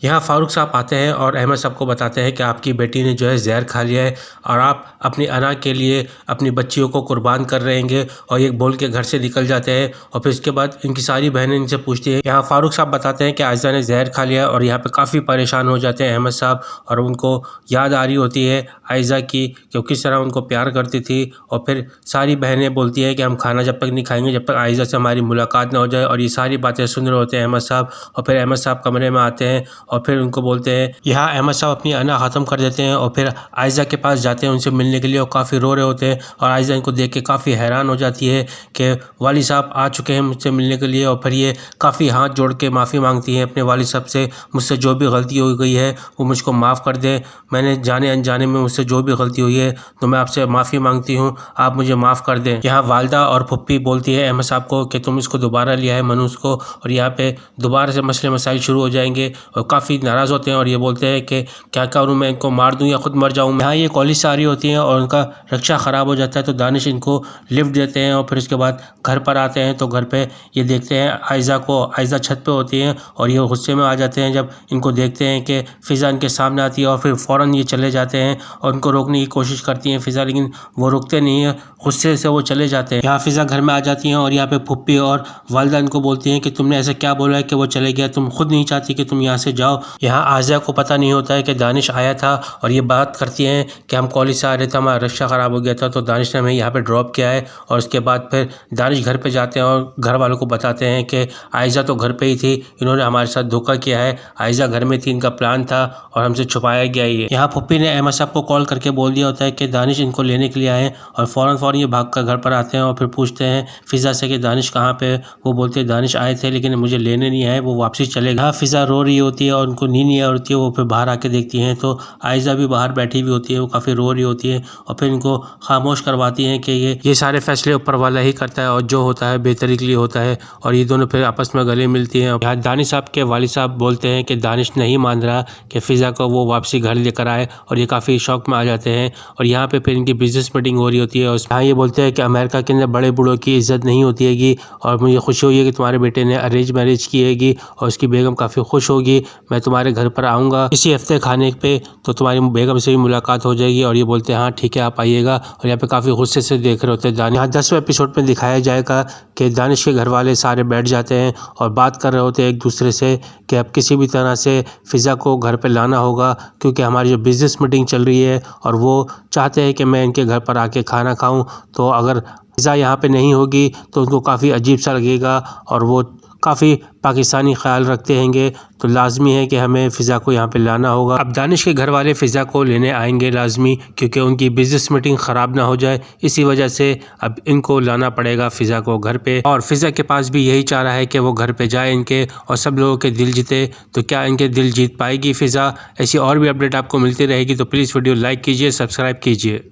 यहाँ फ़ारूक साहब आते हैं और अहमद साहब को बताते हैं कि आपकी बेटी ने जो है ज़हर खा लिया है और आप अपनी अना के लिए अपनी बच्चियों को कुर्बान कर रहेंगे, और ये बोल के घर से निकल जाते हैं। और फिर उसके बाद इनकी सारी बहनें इनसे पूछती हैं। यहाँ फ़ारूक साहब बताते हैं कि आयशा ने ज़हर खा लिया, और यहाँ पे काफ़ी परेशान हो जाते हैं अहमद साहब, और उनको याद आ रही होती है आयशा की कि किस तरह उनको प्यार करती थी। और फिर सारी बहनें बोलती हैं कि हम खाना जब तक नहीं खाएंगे जब तक आयशा से हमारी मुलाकात ना हो जाए। और ये सारी बातें सुन रहे होते हैं अहमद साहब, और फिर अहमद साहब कमरे में आते हैं और फिर उनको बोलते हैं। यहाँ अहमद साहब अपनी अना ख़त्म कर देते हैं और फिर आयशा के पास जाते हैं उनसे मिलने के लिए, और काफ़ी रो रहे होते हैं। और आयशा इनको देख के काफ़ी हैरान हो जाती है कि वाली साहब आ चुके हैं मुझसे मिलने के लिए। और फिर ये काफ़ी हाथ जोड़ के माफ़ी मांगती हैं अपने वाली साहब से, मुझसे जो भी गलती हो गई है वो मुझको माफ़ कर दें, मैंने जाने अनजाने में मुझसे जो भी गलती हुई है तो मैं आपसे माफ़ी मांगती हूँ, आप मुझे माफ़ कर दें। यहाँ वालदा और फुप्पी बोलती है अहमद साहब को कि तुम इसको दोबारा लिया है मनुष्य को, और यहाँ पे दोबारा से मसले मसाइल शुरू हो जाएंगे। और काफ़ी नाराज़ होते हैं और ये बोलते हैं कि क्या करूँ, मैं इनको मार दूँ या खुद मर जाऊँ। यहाँ ये कॉलेज से आ रही होती हैं और उनका रिक्शा ख़राब हो जाता है, तो दानिश इनको लिफ्ट देते हैं। और फिर उसके बाद घर पर आते हैं तो घर पे ये देखते हैं आयशा को, आयशा छत पे होती हैं और ये गुस्से में आ जाते हैं जब इनको देखते हैं कि फ़िज़ा इनके सामने आती है। और फिर फ़ौरन ये चले जाते हैं और उनको रोकने की कोशिश करती हैं फ़िज़ा, लेकिन वो रुकते नहीं हैं, गुस्से से वो चले जाते हैं। यहाँ फ़िज़ा घर में आ जाती हैं और यहाँ पे फुप्पी और वालदा इनको बोलती हैं कि तुमने ऐसा क्या बोला है कि वो चले गया, तुम खुद नहीं चाहती कि तुम यहाँ से जाओ। यहाँ आयशा को पता नहीं होता है कि दानिश आया था, और ये बात करती हैं कि हम कॉलेज से आ रहे थे, हमारा रिक्शा ख़राब हो गया था तो दानिश ने हमें यहाँ पे ड्रॉप किया है। और उसके बाद फिर दानिश घर पे जाते हैं और घर वालों को बताते हैं कि आयशा तो घर पे ही थी, इन्होंने हमारे साथ धोखा किया है, आयशा घर में थी, इनका प्लान था और हमसे छुपाया गया ये। यहाँ फुप्पी ने अहमद साहब को कॉल करके बोल दिया होता है कि दानिश इनको लेने के लिए आए, और फ़ौरन ये भाग कर घर पर आते हैं और फिर पूछते हैं फ़िज़ा से कि दानिश कहाँ पे। वो बोलते हैं दानिश आए थे लेकिन मुझे लेने नहीं आए, वो वापसी चले गए। फ़िज़ा रो रही होती है और उनको नींद नहीं आ रही होती है, वो फिर बाहर आके देखती हैं तो आयशा भी बाहर बैठी हुई होती है, वो काफ़ी रो रही होती है। और फिर इनको खामोश करवाती हैं कि ये सारे फैसले ऊपर वाला ही करता है और जो होता है बेहतरी के लिए होता है। और ये दोनों फिर आपस में गले मिलती हैं। यहाँ दानिश साहब के वालिद साहब बोलते हैं कि दानिश नहीं मान रहा कि फ़िज़ा को वो वापसी घर लेकर आए, और ये काफ़ी शौक में आ जाते हैं। और यहाँ पे फिर इनकी बिजनेस मीटिंग हो रही होती है। यहाँ ये बोलते हैं कि अमेरिका के अंदर बड़े बूढ़ों की इज्जत नहीं होती हैगी, और मुझे खुशी हुई है कि तुम्हारे बेटे ने अरेंज मैरिज की हैगी और उसकी बेगम काफ़ी खुश होगी। मैं तुम्हारे घर पर आऊँगा इसी हफ्ते खाने पे, तो तुम्हारी बेगम से भी मुलाकात हो जाएगी। और ये बोलते हैं हाँ ठीक है आप आइएगा। और यहाँ पे काफ़ी गुस्से से देख रहे होते हैं दानिश। यहाँ 10वें एपिसोड में दिखाया जाएगा कि दानिश के घर वाले सारे बैठ जाते हैं और बात कर रहे होते हैं एक दूसरे से कि अब किसी भी तरह से फ़िज़ा को घर पे लाना होगा, क्योंकि हमारी जो बिज़नेस मीटिंग चल रही है और वो चाहते हैं कि मैं इनके घर पर आके खाना खाऊं। तो अगर फ़िज़ा यहाँ पे नहीं होगी तो उनको काफ़ी अजीब सा लगेगा, और वो काफ़ी पाकिस्तानी ख्याल रखते हैंगे, तो लाजमी है कि हमें फ़िज़ा को यहाँ पे लाना होगा। अब दानिश के घर वाले फ़िज़ा को लेने आएंगे लाजमी, क्योंकि उनकी बिज़नेस मीटिंग ख़राब ना हो जाए, इसी वजह से अब इनको लाना पड़ेगा फ़िज़ा को घर पे। और फ़िज़ा के पास भी यही चाह रहा है कि वो घर पे जाए इनके और सब लोगों के दिल जीते। तो क्या इनके दिल जीत पाएगी फ़िज़ा? ऐसी और भी अपडेट आपको मिलती रहेगी, तो प्लीज़ वीडियो लाइक कीजिए, सब्सक्राइब कीजिए।